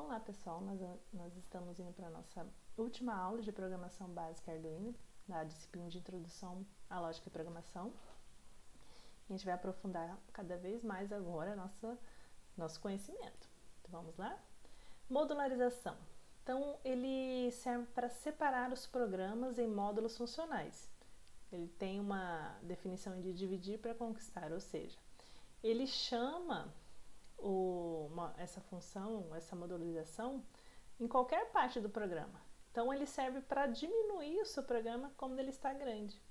Olá pessoal, nós estamos indo para a nossa última aula de programação básica Arduino, na disciplina de introdução à lógica e programação. A gente vai aprofundar cada vez mais agora nosso conhecimento. Então vamos lá? Modularização. Então ele serve para separar os programas em módulos funcionais. Ele tem uma definição de dividir para conquistar, ou seja, ele chama essa função, essa modularização, em qualquer parte do programa. Então ele serve para diminuir o seu programa quando ele está grande.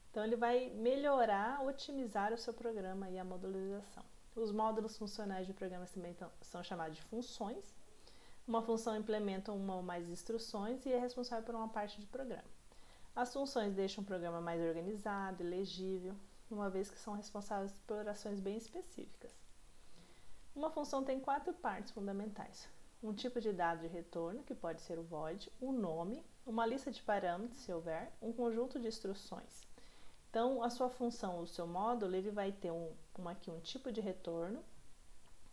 Então ele vai melhorar, otimizar o seu programa e a modularização. Os módulos funcionais de programas também são chamados de funções. Uma função implementa uma ou mais instruções e é responsável por uma parte do programa. As funções deixam o programa mais organizado e legível, uma vez que são responsáveis por ações bem específicas. Uma função tem 4 partes fundamentais: um tipo de dado de retorno, que pode ser o void, um nome, uma lista de parâmetros, se houver, um conjunto de instruções. Então, a sua função, o seu módulo, ele vai ter aqui um tipo de retorno,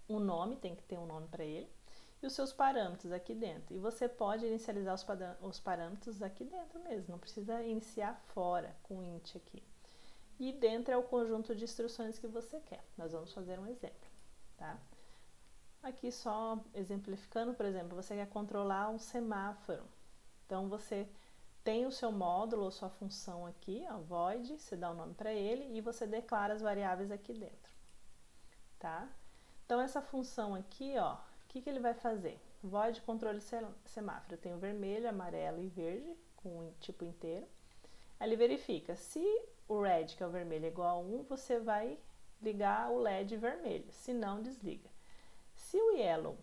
um nome, tem que ter um nome para ele, e os seus parâmetros aqui dentro. E você pode inicializar os parâmetros aqui dentro mesmo, não precisa iniciar fora com int aqui. E dentro é o conjunto de instruções que você quer. Nós vamos fazer um exemplo. Tá? Aqui só exemplificando, por exemplo, você quer controlar um semáforo. Então você tem o seu módulo ou sua função aqui, ó, void, você dá o nome para ele e você declara as variáveis aqui dentro. Tá? Então essa função aqui, ó, o que ele vai fazer? Void controle semáforo. Eu tenho vermelho, amarelo e verde com o tipo inteiro. Aí ele verifica se o red, que é o vermelho, é igual a 1, você vai ligar o LED vermelho, se não, desliga. Se o yellow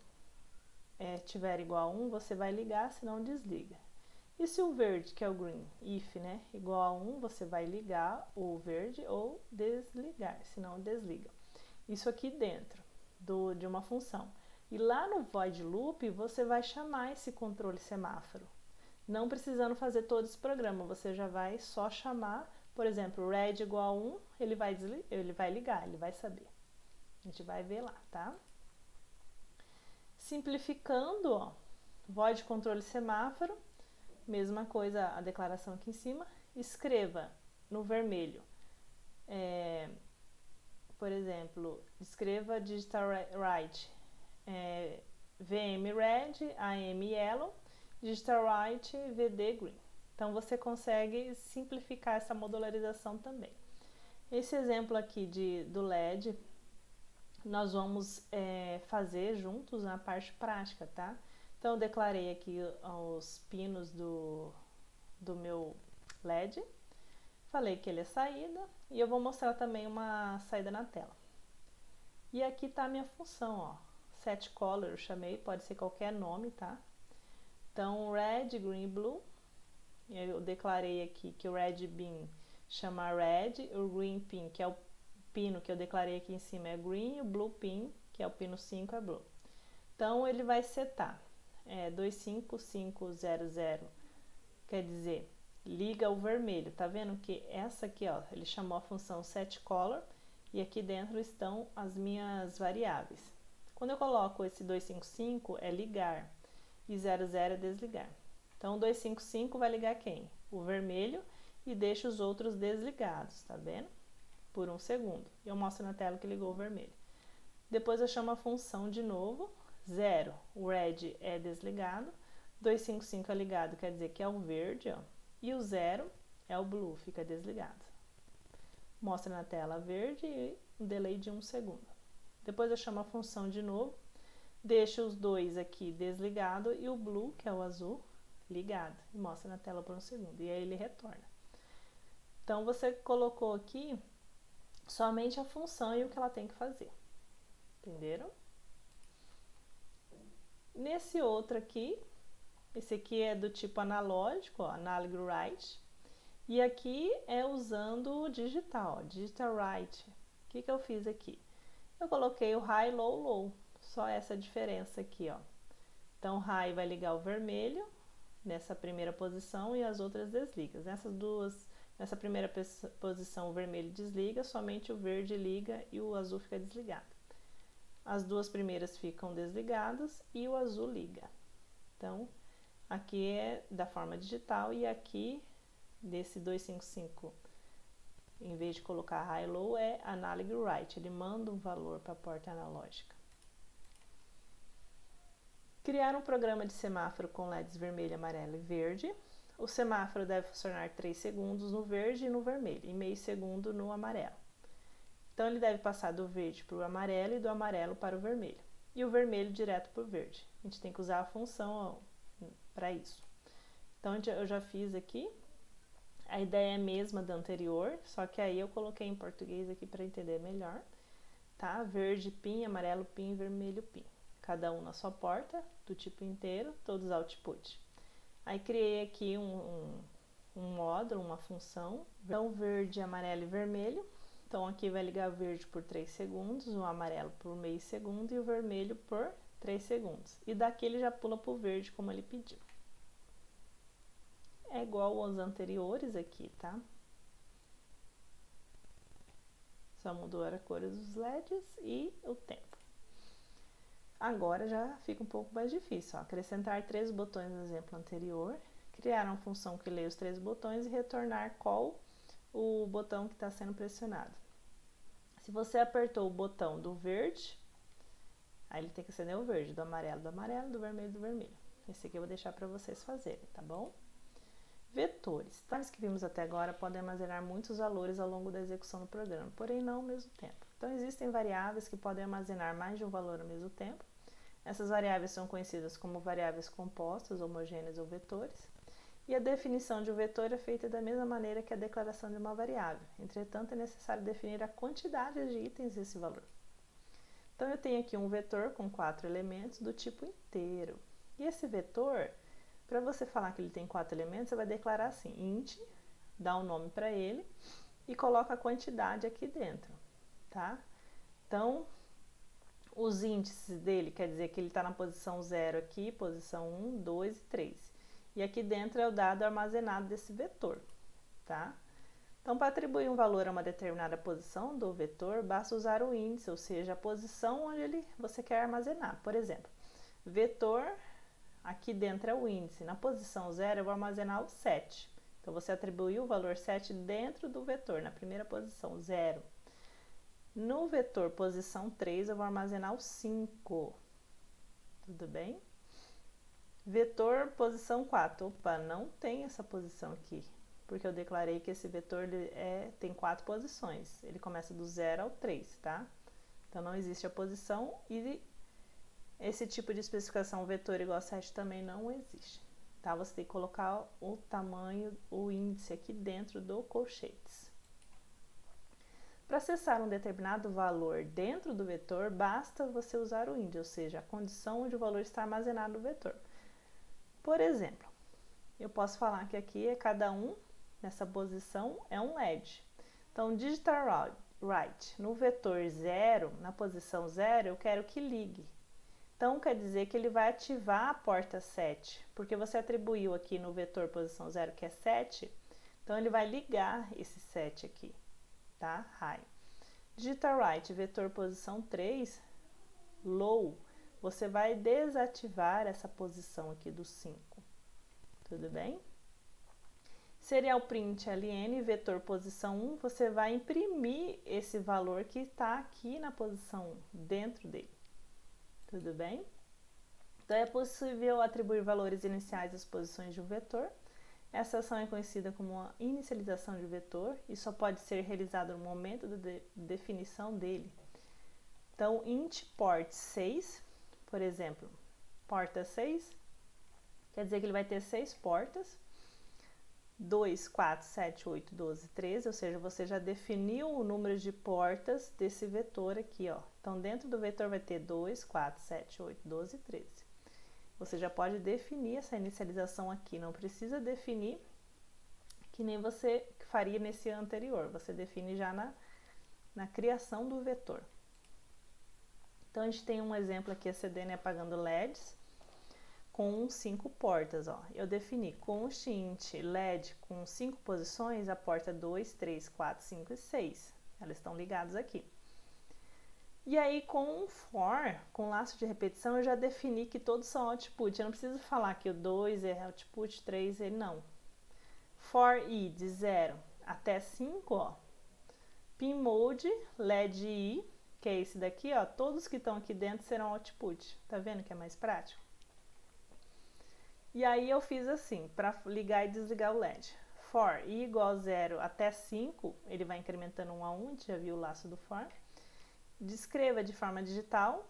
tiver igual a 1, você vai ligar, se não, desliga. E se o verde, que é o green, if, né, igual a 1, você vai ligar o verde ou desligar, se não, desliga. Isso aqui dentro de uma função. E lá no void loop, você vai chamar esse controle semáforo. Não precisando fazer todo esse programa, você já vai só chamar. Por exemplo, red igual a 1, ele vai ligar, ele vai saber. A gente vai ver lá, tá? Simplificando, ó, void controle semáforo, mesma coisa a declaração aqui em cima. Escreva no vermelho, por exemplo, escreva digital write, VM red, AM yellow, digital write, VD green. Então você consegue simplificar essa modularização também. Esse exemplo aqui do LED, nós vamos fazer juntos na parte prática, tá? Então eu declarei aqui os pinos do meu LED, falei que ele é saída e eu vou mostrar também uma saída na tela. E aqui tá a minha função, ó, set color eu chamei, pode ser qualquer nome, tá? Então red, green, blue. Eu declarei aqui que o red bean chama red, o green pin, que é o pino que eu declarei aqui em cima, é green, e o blue pin, que é o pino 5, é blue. Então ele vai setar 25500, quer dizer, liga o vermelho. Tá vendo que essa aqui, ó, ele chamou a função setColor e aqui dentro estão as minhas variáveis. Quando eu coloco esse 255 é ligar e 00 é desligar. Então, 255 vai ligar quem? O vermelho e deixa os outros desligados, tá vendo? Por 1 segundo. Eu mostro na tela que ligou o vermelho. Depois eu chamo a função de novo, 0, o red é desligado, 255 é ligado, quer dizer que é o verde, ó, e o 0 é o blue, fica desligado. Mostra na tela verde e um delay de 1 segundo. Depois eu chamo a função de novo, deixo os dois aqui desligado e o blue, que é o azul, ligado, e mostra na tela por 1 segundo, e aí ele retorna. Então você colocou aqui somente a função e o que ela tem que fazer, entenderam? Nesse outro aqui, esse aqui é do tipo analógico, ó, analog write, e aqui é usando o digital, ó, digital write. O que eu fiz aqui? Eu coloquei o high, low, low, só essa diferença aqui, ó. Então, high vai ligar o vermelho nessa primeira posição e as outras desligam. Nessa primeira posição o vermelho desliga, somente o verde liga e o azul fica desligado. as duas primeiras ficam desligadas e o azul liga. Então, aqui é da forma digital e aqui, desse 255, em vez de colocar high low, é analog write, ele manda um valor para a porta analógica. Criar um programa de semáforo com LEDs vermelho, amarelo e verde. O semáforo deve funcionar 3 segundos no verde e no vermelho, e meio segundo no amarelo. Então, ele deve passar do verde para o amarelo e do amarelo para o vermelho. E o vermelho direto para o verde. A gente tem que usar a função para isso. Então, eu já fiz aqui. A ideia é a mesma da anterior, só que aí eu coloquei em português aqui para entender melhor. Tá? Verde PIN, amarelo PIN, vermelho PIN. Cada um na sua porta, do tipo inteiro, todos output. Aí criei aqui um módulo, uma função. Então, verde, amarelo e vermelho. Então, aqui vai ligar o verde por 3 segundos, o amarelo por meio segundo e o vermelho por 3 segundos. E daqui ele já pula para o verde, como ele pediu. É igual aos anteriores aqui, tá? Só mudou a cor dos LEDs e o tempo. Agora já fica um pouco mais difícil, ó. Acrescentar 3 botões no exemplo anterior, criar uma função que lê os 3 botões e retornar qual o botão que está sendo pressionado. Se você apertou o botão do verde, aí ele tem que acender o verde, do amarelo, do vermelho, do vermelho. Esse aqui eu vou deixar para vocês fazerem, tá bom? Vetores. Tais que vimos até agora podem armazenar muitos valores ao longo da execução do programa, porém não ao mesmo tempo. Então, existem variáveis que podem armazenar mais de um valor ao mesmo tempo. Essas variáveis são conhecidas como variáveis compostas, homogêneas ou vetores. E a definição de um vetor é feita da mesma maneira que a declaração de uma variável. Entretanto, é necessário definir a quantidade de itens desse valor. Então, eu tenho aqui um vetor com 4 elementos do tipo inteiro. E esse vetor, para você falar que ele tem 4 elementos, você vai declarar assim, int, dá um nome para ele e coloca a quantidade aqui dentro, tá? Então, os índices dele quer dizer que ele está na posição 0 aqui, posição 1, 2 e 3. E aqui dentro é o dado armazenado desse vetor, tá? Então, para atribuir um valor a uma determinada posição do vetor, basta usar o índice, ou seja, a posição onde você quer armazenar. Por exemplo, vetor, aqui dentro é o índice. Na posição 0, eu vou armazenar o 7. Então, você atribuiu o valor 7 dentro do vetor, na primeira posição, 0. No vetor posição 3, eu vou armazenar o 5. Tudo bem? Vetor posição 4. Opa, não tem essa posição aqui, porque eu declarei que esse vetor tem 4 posições. Ele começa do 0 ao 3, tá? Então, não existe a posição e esse tipo de especificação vetor igual a 7 também não existe, tá? Você tem que colocar o tamanho, o índice aqui dentro do colchetes. Para acessar um determinado valor dentro do vetor, basta você usar o índice, ou seja, a condição onde o valor está armazenado no vetor. Por exemplo, eu posso falar que aqui cada um nessa posição é um LED. Então, digital write no vetor 0, na posição 0, eu quero que ligue. Então, quer dizer que ele vai ativar a porta 7, porque você atribuiu aqui no vetor posição 0, que é 7, então ele vai ligar esse 7 aqui, tá? High. Digital write vetor posição 3, low, você vai desativar essa posição aqui do 5, tudo bem? Serial print ln vetor posição 1, você vai imprimir esse valor que está aqui na posição 1, dentro dele. Tudo bem? Então, é possível atribuir valores iniciais às posições de um vetor. Essa ação é conhecida como a inicialização de vetor e só pode ser realizada no momento da definição dele. Então, int port 6, por exemplo, porta 6, quer dizer que ele vai ter 6 portas, 2, 4, 7, 8, 12, 13, ou seja, você já definiu o número de portas desse vetor aqui, ó. Então, dentro do vetor vai ter 2, 4, 7, 8, 12 e 13. Você já pode definir essa inicialização aqui, não precisa definir que nem você faria nesse anterior, você define já na criação do vetor. Então, a gente tem um exemplo aqui, a CDN apagando LEDs, com 5 portas, ó. Eu defini const int LED com 5 posições, a porta 2, 3, 4, 5 e 6. Elas estão ligadas aqui. E aí com o for, com laço de repetição, eu já defini que todos são output. Eu não preciso falar que o 2 é output, 3 é não. For i de 0 até 5, ó. Pin mode, LED i, que é esse daqui, ó. Todos que estão aqui dentro serão output. Tá vendo que é mais prático? E aí eu fiz assim, para ligar e desligar o LED. For i igual a 0 até 5, ele vai incrementando 1 a 1, a gente já viu o laço do for. Descreva de forma digital,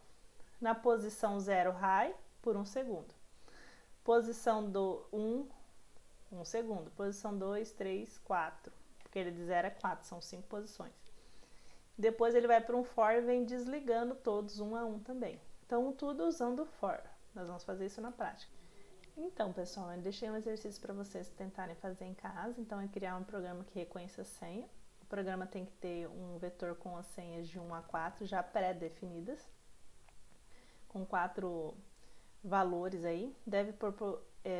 na posição 0 high, por 1 segundo. Posição do 1 segundo. Posição 2, 3, 4. Porque ele de 0 é 4, são 5 posições. Depois ele vai para um for e vem desligando todos 1 a 1 também. Então, tudo usando o for. Nós vamos fazer isso na prática. Então, pessoal, eu deixei um exercício para vocês tentarem fazer em casa. Então, é criar um programa que reconheça a senha. O programa tem que ter um vetor com as senhas de 1 a 4 já pré-definidas, com 4 valores aí.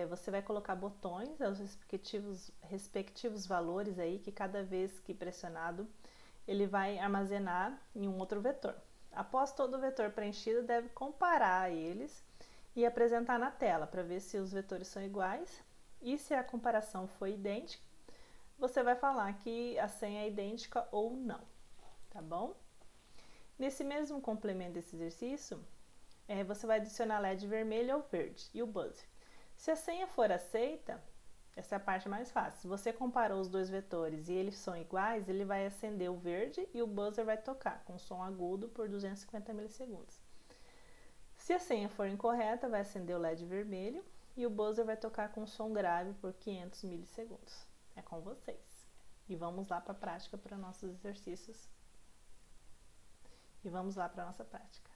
Você vai colocar botões, os respectivos valores aí, que cada vez que pressionado, ele vai armazenar em um outro vetor. Após todo o vetor preenchido, deve comparar eles e apresentar na tela, para ver se os vetores são iguais. E se a comparação for idêntica, você vai falar que a senha é idêntica ou não, tá bom? Nesse mesmo complemento desse exercício, você vai adicionar LED vermelho ou verde e o buzzer. Se a senha for aceita, essa é a parte mais fácil. Se você comparou os dois vetores e eles são iguais, ele vai acender o verde e o buzzer vai tocar com som agudo por 250 milissegundos. Se a senha for incorreta, vai acender o LED vermelho e o buzzer vai tocar com som grave por 500 milissegundos. É com vocês. E vamos lá para a prática, para nossos exercícios. E vamos lá para a nossa prática.